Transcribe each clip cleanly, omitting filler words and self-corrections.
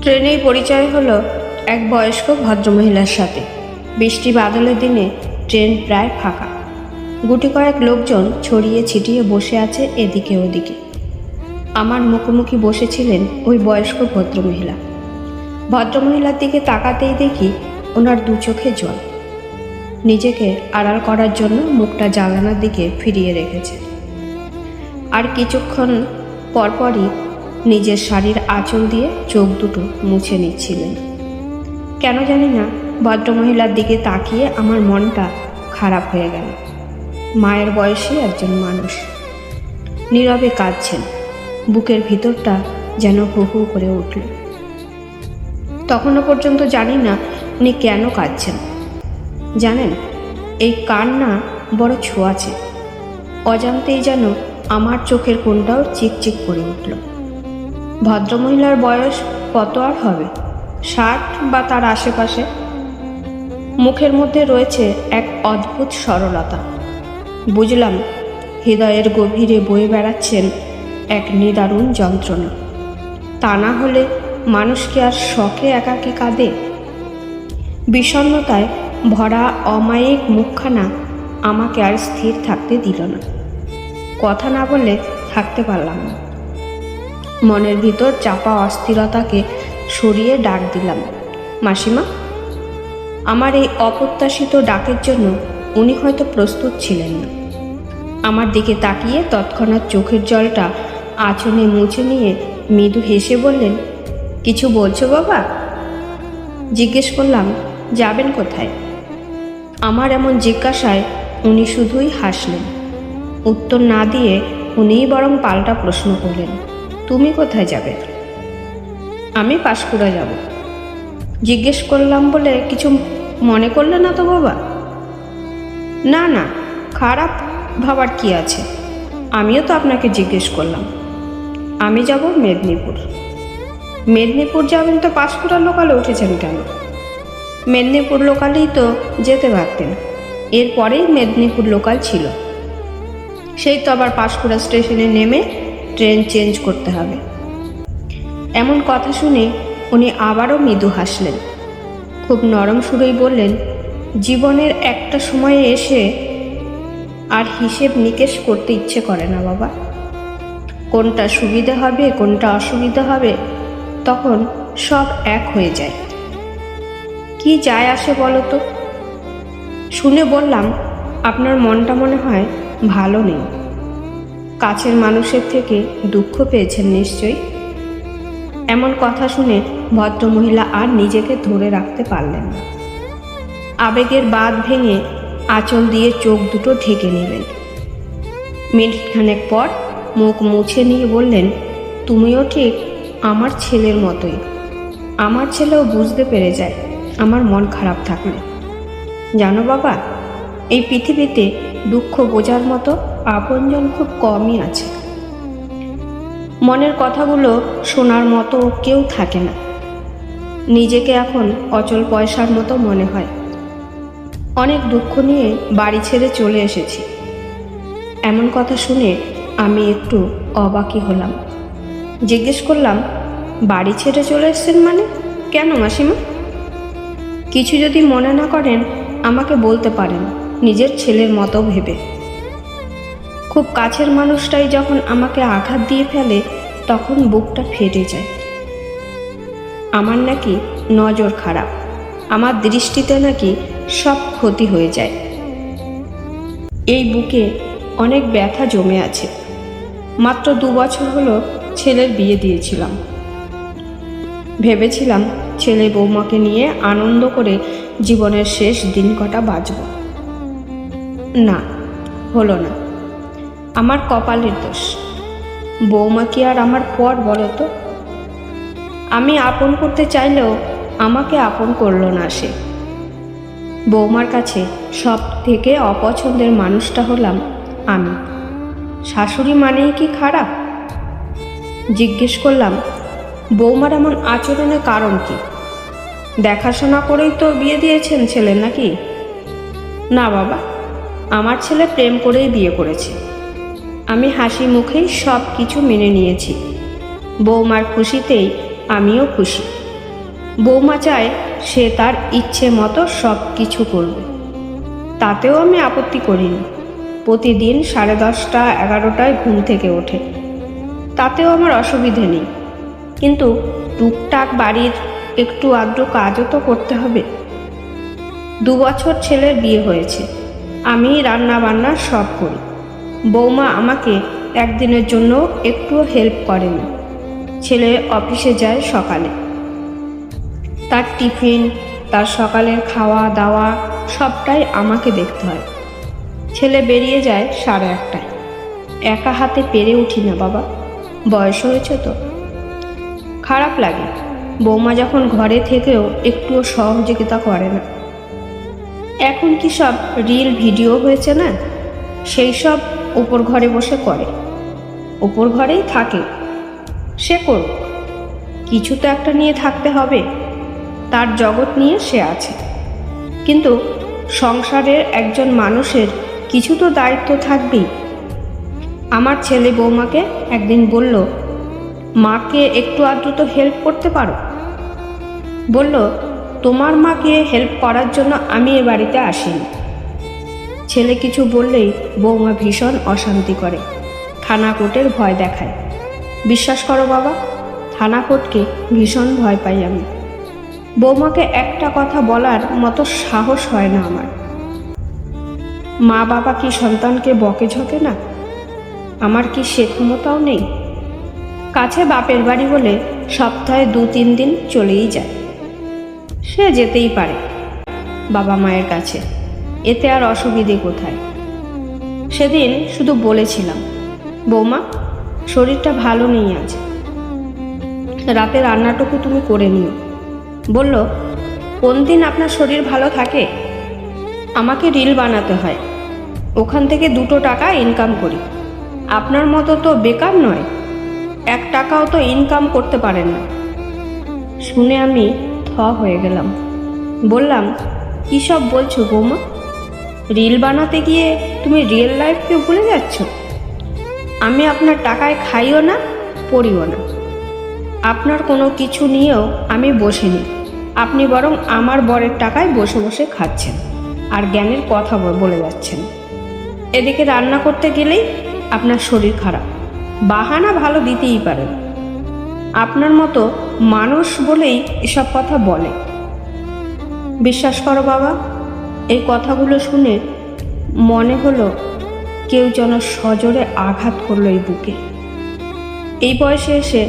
ট্রেনেই পরিচয় হলো এক বয়স্ক ভদ্রমহিলার সাথে। বৃষ্টি বাদলের দিনে ট্রেন প্রায় ফাঁকা। গুটি কয়েক লোকজন ছড়িয়ে ছিটিয়ে বসে আছে এদিকে ওদিকে। আমার মুখোমুখি বসেছিলেন ওই বয়স্ক ভদ্রমহিলা। ভদ্রমহিলার দিকে তাকাতেই দেখি ওনার দু চোখে জল। নিজেকে আড়াল করার জন্য মুখটা জানালার দিকে ফিরিয়ে রেখেছে। আর কিছুক্ষণ পরপরই নিজের শাড়ির আঁচল দিয়ে চোখ দুটো মুছে নিচ্ছিলেন। কেন জানি না ভদ্রমহিলার দিকে তাকিয়ে আমার মনটা খারাপ হয়ে গেল। মায়ের বয়সী একজন মানুষ নীরবে কাঁদছেন। বুকের ভিতরটা যেন হু হু করে উঠল। তখনও পর্যন্ত জানি না উনি কেন কাঁদছেন। জানেন, এই কান্না বড় ছোঁয়াচে। অজান্তেই যেন আমার চোখের কোণটাও চিকচিক করে উঠল। ভদ্রমহিলার বয়স কত আর হবে, 60 বা তার আশেপাশে। মুখের মধ্যে রয়েছে এক অদ্ভুত সরলতা। বুঝলাম হৃদয়ের গভীরে বয়ে বেড়াচ্ছেন এক নিদারুণ যন্ত্রণা। তা না হলে মানুষ কি আর শখে একাকী কাঁদে? বিষণ্ণতায় ভরা অমায়িক মুখখানা আমাকে আর স্থির থাকতে দিল না। কথা না বলে থাকতে পারলাম না। মনের ভিতর চাপা অস্থিরতাকে সরিয়ে ডাক দিলাম, মাসিমা। আমার এই অপ্রত্যাশিত ডাকের জন্য উনি হয়তো প্রস্তুত ছিলেন না। আমার দিকে তাকিয়ে তৎক্ষণাৎ চোখের জলটা আঁচলে মুছে নিয়ে মৃদু হেসে বললেন, কিছু বলছো বাবা? জিজ্ঞেস করলাম, যাবেন কোথায়? আমার এমন জিজ্ঞাসায় উনি শুধুই হাসলেন। উত্তর না দিয়ে উনিই বরং পাল্টা প্রশ্ন করলেন, তুমি কোথায় যাবে? আমি পাঁশকুড়া যাব। জিজ্ঞেস করলাম বলে কিছু মনে করলে না তো বাবা? না না, খারাপ ভাবার কি আছে? আমিও তো আপনাকে জিজ্ঞেস করলাম। আমি যাব মেদিনীপুর। মেদিনীপুর যাবেন তো পাঁশকুড়া লোকালে উঠেছেন কেন? মেদিনীপুর লোকালেই তো যেতে পারতেন। এরপরেই মেদিনীপুর লোকাল ছিল। সেই তো আবার পাঁশকুড়া স্টেশনে নেমে ট্রেন চেঞ্জ করতে হবে। এমন কথা শুনে উনি আবারও মৃদু হাসলেন। খুব নরম সুরেই বললেন, জীবনের একটা সময়ে এসে আর হিসেব নিকেশ করতে ইচ্ছে করে না বাবা। কোনটা সুবিধা হবে কোনটা অসুবিধা হবে তখন সব এক হয়ে যায়। কি যায় আসে বলো তো? শুনে বললাম, আপনার মনটা মনে হয় ভালো নেই। কাছের মানুষের থেকে দুঃখ পেয়েছেন নিশ্চয়ই। এমন কথা শুনে ভদ্রমহিলা আর নিজেকে ধরে রাখতে পারলেন না। আবেগের বাঁধ ভেঙে আঁচল দিয়ে চোখ দুটো ঢেকে নিলেন। মিনিটখানেক পর মুখ মুছে নিয়ে বললেন, তুমিও ঠিক আমার ছেলের মতোই। আমার ছেলেও বুঝতে পেরে যায় আমার মন খারাপ থাকলে। জানো বাবা, এই পৃথিবীতে দুঃখ বোঝার মতো আপনজন খুব কমই আছে। মনের কথাগুলো শোনার মতো কেউ থাকে না। নিজেকে এখন অচল পয়সার মতো মনে হয়। অনেক দুঃখ নিয়ে বাড়ি ছেড়ে চলে এসেছি। এমন কথা শুনে আমি একটু অবাকই হলাম। জিজ্ঞেস করলাম, বাড়ি ছেড়ে চলে এসেছেন মানে? কেন মাসিমা? কিছু যদি মনে না করেন আমাকে বলতে পারেন, নিজের ছেলের মতো ভেবে। খুব কাছের মানুষটাই যখন আমাকে আঘাত দিয়ে ফেলে তখন বুকটা ফেটে যায়। আমার নাকি নজর খারাপ, আমার দৃষ্টিতে নাকি সব ক্ষতি হয়ে যায়। এই বুকে অনেক ব্যথা জমে আছে। মাত্র 2 বছর হলো ছেলের বিয়ে দিয়েছিলাম। ভেবেছিলাম ছেলে বৌমাকে নিয়ে আনন্দ করে জীবনের শেষ দিন কটা বাঁচব। না, হলো না। আমার কপালের দোষ। বৌমা কি আর আমার পর বলো তো? আমি আপন করতে চাইলেও আমাকে আপন করলো না সে। বৌমার কাছে সব থেকে অপছন্দের মানুষটা হলাম আমি। শাশুড়ি মানেই কি খারাপ? জিজ্ঞেস করলাম, বৌমার এমন আচরণের কারণ কি? দেখাশোনা করেই তো বিয়ে দিয়েছেন ছেলে নাকি? না বাবা, আমার ছেলে প্রেম করেই বিয়ে করেছে। আমি হাসি মুখেই সব কিছু মেনে নিয়েছি। বৌমার খুশিতেই আমিও খুশি। বৌমা চায় সে তার ইচ্ছে মতো সব কিছু করবে, তাতেও আমি আপত্তি করিনি। প্রতিদিন 10:30 11টায় ঘুম থেকে ওঠে, তাতেও আমার অসুবিধে নেই। কিন্তু টুকটাক বাড়ির একটু আধটু কাজও তো করতে হবে। 2 বছর ছেলের বিয়ে হয়েছে, আমি রান্না বান্না সব করি। বৌমা আমাকে একদিনের জন্য একটুও হেল্প করেনি। ছেলে অফিসে যায় সকালে, তার টিফিন, তার সকালের খাওয়া দাওয়া সবটাই আমাকে দেখতে হয়। ছেলে বেরিয়ে যায় 1:30টায়। একা হাতে পেরে উঠি না বাবা, বয়স হয়েছে তো। খারাপ লাগে, বৌমা যখন ঘরে থেকেও একটুও সহযোগিতা করে না। এখন কি সব রিল ভিডিও হয়েছে না, সেই সব উপর ঘরে বসে করে। উপর ঘরেই থাকে, সে করুক, কিছু তো একটা নিয়ে থাকতে হবে। তার জগৎ নিয়ে সে আছে, কিন্তু সংসারের একজন মানুষের কিছু তো দায়িত্ব থাকবেই। আমার ছেলে বৌমাকে একদিন বলল, মাকে একটু আধটু তো হেল্প করতে পারো। বলল, তোমার মাকে হেল্প করার জন্য আমি এ বাড়িতে আসিনি। ছেলে কিছু বললেই বৌমা ভীষণ অশান্তি করে, থানা কোর্টের ভয় দেখায়। বিশ্বাস করো বাবা, থানা কোর্টকে ভীষণ ভয় পাই আমি। বৌমাকে একটা কথা বলার মতো সাহস হয় না আমার। মা বাবা কি সন্তানকে বকে ঝকে না? আমার কি সে ক্ষমতাও নেই? কাছে বাপের বাড়ি বলে সপ্তাহে 2-3 দিন চলেই যায়। সে যেতেই পারে বাবা মায়ের কাছে, এতে আর অসুবিধে কোথায়? সেদিন শুধু বলেছিলাম, বৌমা শরীরটা ভালো নেই আজ, রাতে রান্নাটুকু তুমি করে নিও। বলল, কোন দিন আপনার শরীর ভালো থাকে? আমাকে রিল বানাতে হয়, ওখান থেকে 2 টাকা ইনকাম করি। আপনার মতো তো বেকার নয়, 1 টাকাও তো ইনকাম করতে পারেন না। শুনে আমি থ হয়ে গেলাম। বললাম, কী সব বলছো বৌমা? রিল বানাতে গিয়ে তুমি রিয়েল লাইফকে ভুলে যাচ্ছ। আমি আপনার টাকায় খাইও না, পড়িও না। আপনার কোনো কিছু নিয়েও আমি বসিনি, আপনি বরং আমার বরের টাকায় বসে বসে খাচ্ছেন আর জ্ঞানের কথা বলে যাচ্ছেন। এদিকে রান্না করতে গেলেই আপনার শরীর খারাপ, বাহানা ভালো দিতেই পারেন। আপনার মতো মানুষ বলেই এসব কথা বলে। বিশ্বাস করো বাবা, এই কথাগুলো শুনে মনে হলো কেউ যেন সজোরে আঘাত করলো এই বুকে। এই বয়সে এসে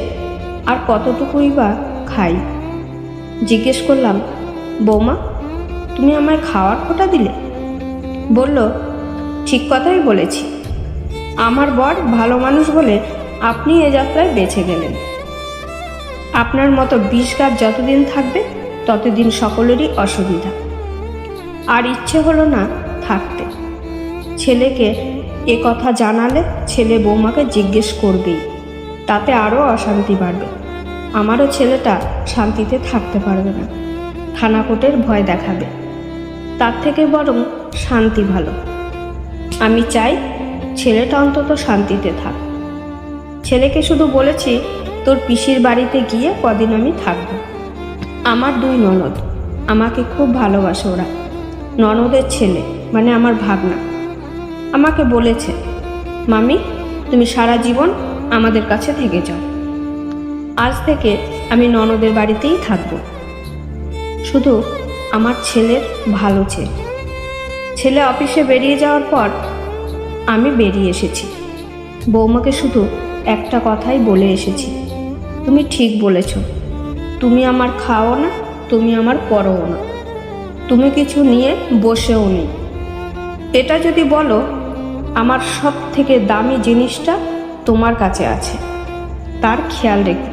আর কতটুকুই বা খাই। জিজ্ঞেস করলাম, বৌমা তুমি আমায় খাওয়ার খোটা দিলে? বলল, ঠিক কথাই বলেছি। আমার বর ভালো মানুষ বলে আপনি এ যাত্রায় বেঁচে গেলেন। আপনার মতো বিষগাছ যতদিন থাকবে ততদিন সকলেরই অসুবিধা। আর ইচ্ছে হলো না থাকতে। ছেলেকে এ কথা জানালে ছেলে বৌমাকে জিজ্ঞেস করবেই, তাতে আরও অশান্তি বাড়বে। আমারও ছেলেটা শান্তিতে থাকতে পারবে না, থানা কোর্টের ভয় দেখাবে। তার থেকে বরং শান্তি ভালো। আমি চাই ছেলেটা অন্তত শান্তিতে থাক। ছেলেকে শুধু বলেছি, তোর পিসির বাড়িতে গিয়ে কদিন আমি থাকব। আমার 2 ননদ, আমাকে খুব ভালোবাসে ওরা। ননদের ছেলে মানে আমার ভাগনা আমাকে বলেছে, মামি তুমি সারা জীবন আমাদের কাছে থেকে যাও। আজ থেকে আমি ননদের বাড়িতেই থাকব। শুধু আমার ছেলের ভালো চেয়ে। ছেলে অফিসে বেরিয়ে যাওয়ার পর আমি বেরিয়ে এসেছি। বৌমাকে শুধু একটা কথাই বলে এসেছি, তুমি ঠিক বলেছ, তুমি আমার খাও না, তুমি আমার পরও না, তুমি কিছু নিয়ে বসেও নেই। এটা যদি বলো আমার সব থেকে দামি জিনিসটা তোমার কাছে আছে, তার খেয়াল রেখো,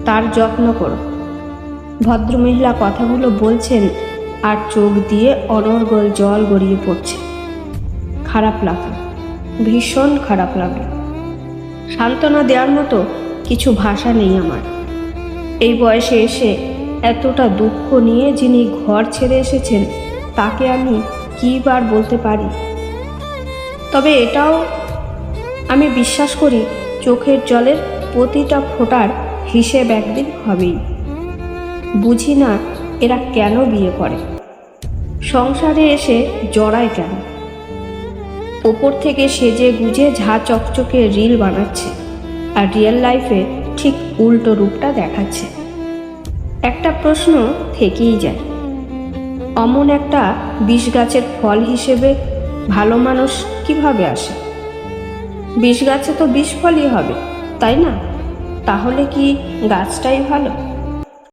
তার যত্ন করো। ভদ্রমহিলা কথাগুলো বলছেন আর চোখ দিয়ে অনর্গল জল গড়িয়ে পড়ছে। খারাপ লাগলো, ভীষণ খারাপ লাগলো। সান্ত্বনা দেওয়ার মতো কিছু ভাষা নেই আমার। এই বয়সে এসে এতটা দুঃখ নিয়ে যিনি ঘর ছেড়ে এসেছেন, তাকে আমি কী বার বলতে পারি? তবে এটাও আমি বিশ্বাস করি, চোখের জলের প্রতিটা ফোঁটার হিসেব একদিন হবেই। বুঝি না এরা কেন বিয়ে করে, সংসারে এসে জড়ায় কেন। ওপর থেকে সেজে গুজে ঝা চকচকে রিল বানাচ্ছে, আর রিয়েল লাইফে ঠিক উল্টো রূপটা দেখাচ্ছে। একটা প্রশ্ন থেকেই যায়, অমন একটা বিষ গাছের ফল হিসেবে ভালো মানুষ কিভাবে আসে? বিষ গাছে তো বিষ ফলই হবে, তাই না? তাহলে কি গাছটাই ভালো?